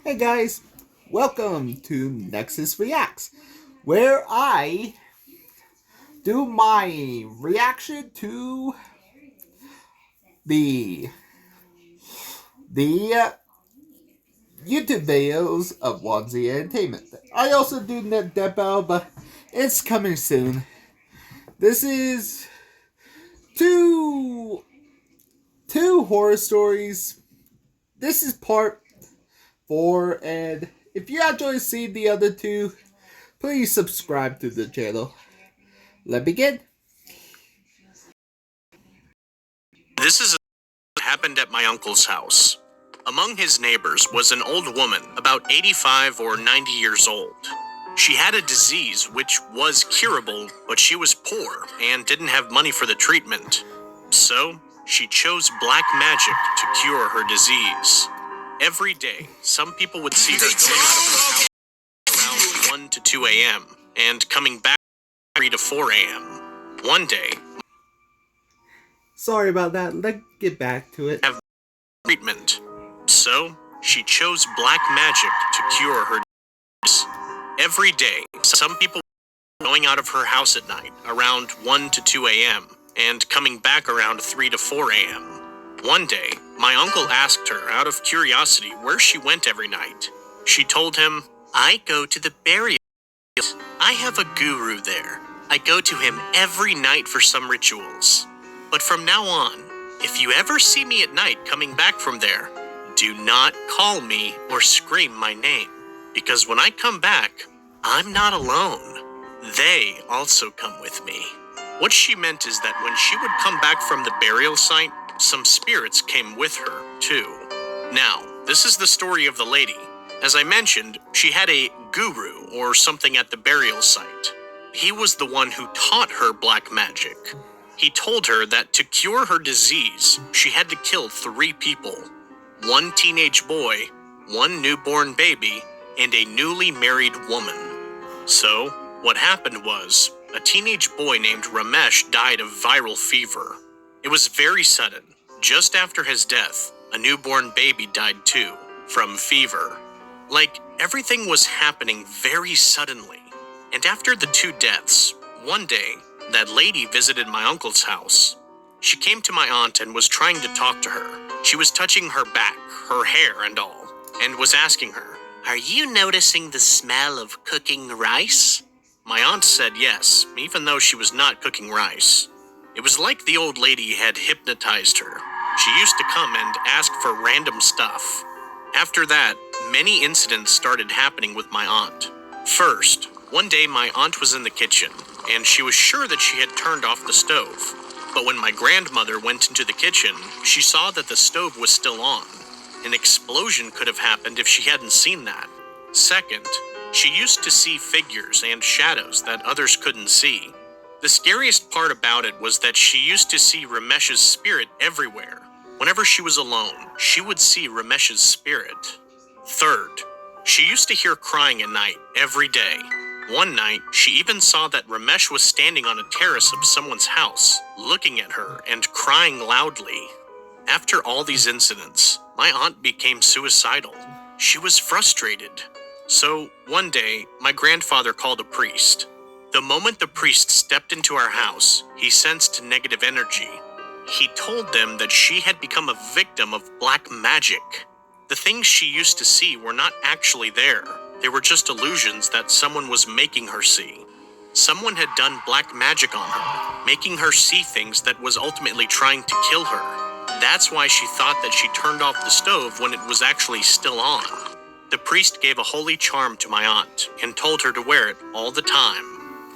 Hey guys, welcome to Nexus Reacts, where I do my reaction to the the YouTube videos of Wansee Entertainment. I also do Net Depot, but it's coming soon. This is two horror stories. This is part 4, and if you actually see the other two, please subscribe to the channel. Let's begin. This is what happened at my uncle's house. Among his neighbors was an old woman, about 85 or 90 years old. She had a disease which was curable, but she was poor and didn't have money for the treatment. So, she chose black magic to cure her disease. Every day, some people would see her going out of her house around 1 to 2 a.m. and coming back 3 to 4 a.m. One day, Sorry about that. Let's get back to it. have treatment. So, she chose black magic to cure her disease. Every day, some people were going out of her house at night around 1 to 2 a.m. and coming back around 3 to 4 a.m. One day, my uncle asked her out of curiosity where she went every night. She told him, "I go to the burial. I have a guru there. I go to him every night for some rituals. But from now on, if you ever see me at night coming back from there, do not call me or scream my name, because when I come back, I'm not alone. They also come with me." What she meant is that when she would come back from the burial site, some spirits came with her, too. Now, this is the story of the lady. As I mentioned, she had a guru or something at the burial site. He was the one who taught her black magic. He told her that to cure her disease, she had to kill 3 people. 1 teenage boy, 1 newborn baby, and a newly married woman. So, what happened was, a teenage boy named Ramesh died of viral fever. It was very sudden. Just after his death, a newborn baby died too, from fever. Like, everything was happening very suddenly. And after the 2 deaths, one day, that lady visited my uncle's house. She came to my aunt and was trying to talk to her. She was touching her back, her hair and all, and was asking her, "Are you noticing the smell of cooking rice?" My aunt said yes, even though she was not cooking rice. It was like the old lady had hypnotized her. She used to come and ask for random stuff. After that, many incidents started happening with my aunt. First, one day my aunt was in the kitchen, and she was sure that she had turned off the stove. But when my grandmother went into the kitchen, she saw that the stove was still on. An explosion could have happened if she hadn't seen that. Second, she used to see figures and shadows that others couldn't see. The scariest part about it was that she used to see Ramesh's spirit everywhere. Whenever she was alone, she would see Ramesh's spirit. Third, she used to hear crying at night every day. One night, she even saw that Ramesh was standing on a terrace of someone's house, looking at her and crying loudly. After all these incidents, my aunt became suicidal. She was frustrated. So, one day, my grandfather called a priest. The moment the priest stepped into our house, he sensed negative energy. He told them that she had become a victim of black magic. The things she used to see were not actually there. They were just illusions that someone was making her see. Someone had done black magic on her, making her see things that was ultimately trying to kill her. That's why she thought that she turned off the stove when it was actually still on. The priest gave a holy charm to my aunt and told her to wear it all the time.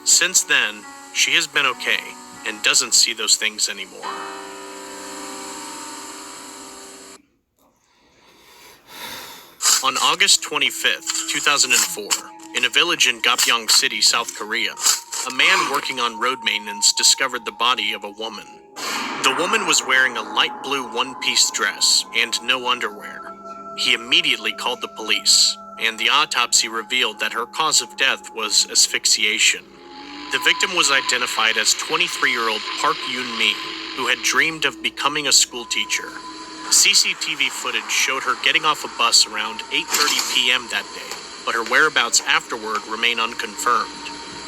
Since then, she has been okay and doesn't see those things anymore. On August 25th, 2004, in a village in Gapyeong City, South Korea, a man working on road maintenance discovered the body of a woman. The woman was wearing a light blue one-piece dress and no underwear. He immediately called the police, and the autopsy revealed that her cause of death was asphyxiation. The victim was identified as 23-year-old Park Yoon-mi, who had dreamed of becoming a schoolteacher. CCTV footage showed her getting off a bus around 8:30 p.m. that day, but her whereabouts afterward remain unconfirmed.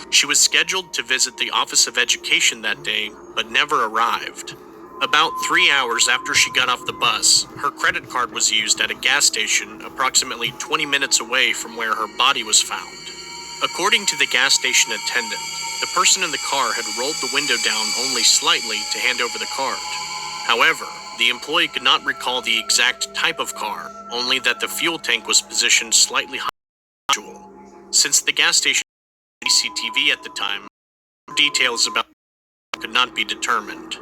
She was scheduled to visit the Office of Education that day, but never arrived. About 3 hours after she got off the bus, her credit card was used at a gas station approximately 20 minutes away from where her body was found. According to the gas station attendant, the person in the car had rolled the window down only slightly to hand over the card. However, the employee could not recall the exact type of car, only that the fuel tank was positioned slightly higher than usual. Since the gas station had CCTV at the time, details about could not be determined.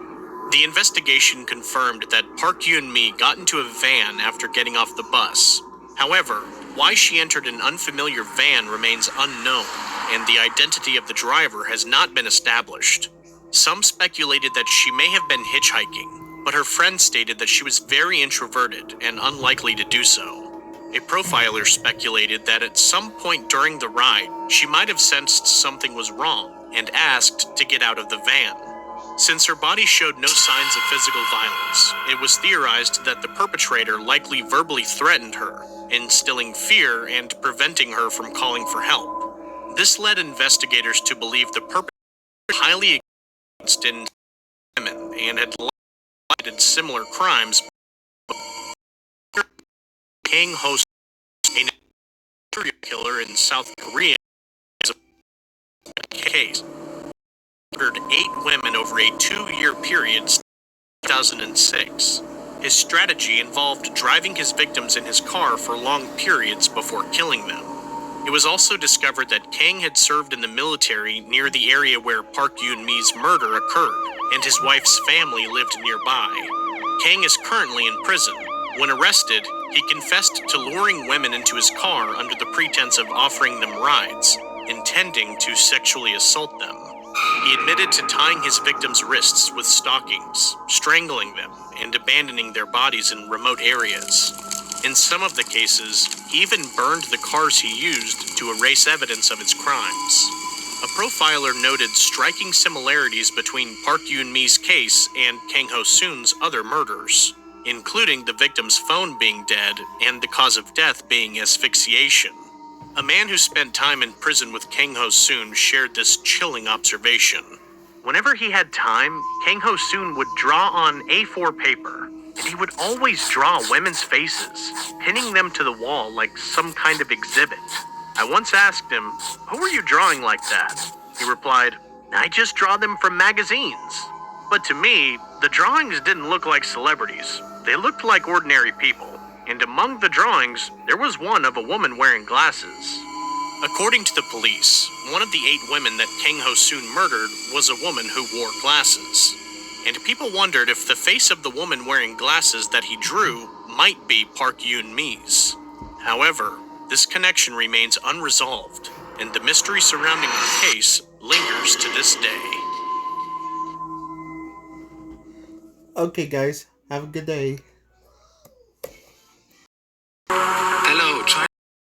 The investigation confirmed that Park Yoon-mi got into a van after getting off the bus. However, why she entered an unfamiliar van remains unknown, and the identity of the driver has not been established. Some speculated that she may have been hitchhiking, but her friend stated that she was very introverted and unlikely to do so. A profiler speculated that at some point during the ride, she might have sensed something was wrong and asked to get out of the van. Since her body showed no signs of physical violence, it was theorized that the perpetrator likely verbally threatened her, instilling fear and preventing her from calling for help. This led investigators to believe the perpetrator was highly experienced in women and had committed similar crimes. Kang Ho-soon, a serial killer in South Korea, is a case. Murdered 8 women over a 2-year period since 2006. His strategy involved driving his victims in his car for long periods before killing them. It was also discovered that Kang had served in the military near the area where Park Yoon-mi's murder occurred, and his wife's family lived nearby. Kang is currently in prison. When arrested, he confessed to luring women into his car under the pretense of offering them rides, intending to sexually assault them. He admitted to tying his victims' wrists with stockings, strangling them, and abandoning their bodies in remote areas. In some of the cases, he even burned the cars he used to erase evidence of his crimes. A profiler noted striking similarities between Park Yoon-mi's case and Kang Ho-soon's other murders, including the victim's phone being dead and the cause of death being asphyxiation. A man who spent time in prison with Kang Ho-soon shared this chilling observation. Whenever he had time, Kang Ho-soon would draw on A4 paper, and he would always draw women's faces, pinning them to the wall like some kind of exhibit. I once asked him, "Who are you drawing like that?" He replied, "I just draw them from magazines." But to me, the drawings didn't look like celebrities. They looked like ordinary people. And among the drawings, there was one of a woman wearing glasses. According to the police, one of the 8 women that Kang Ho-soon murdered was a woman who wore glasses. And people wondered if the face of the woman wearing glasses that he drew might be Park Yoon-mi's. However, this connection remains unresolved, and the mystery surrounding her case lingers to this day. Okay, guys, have a good day.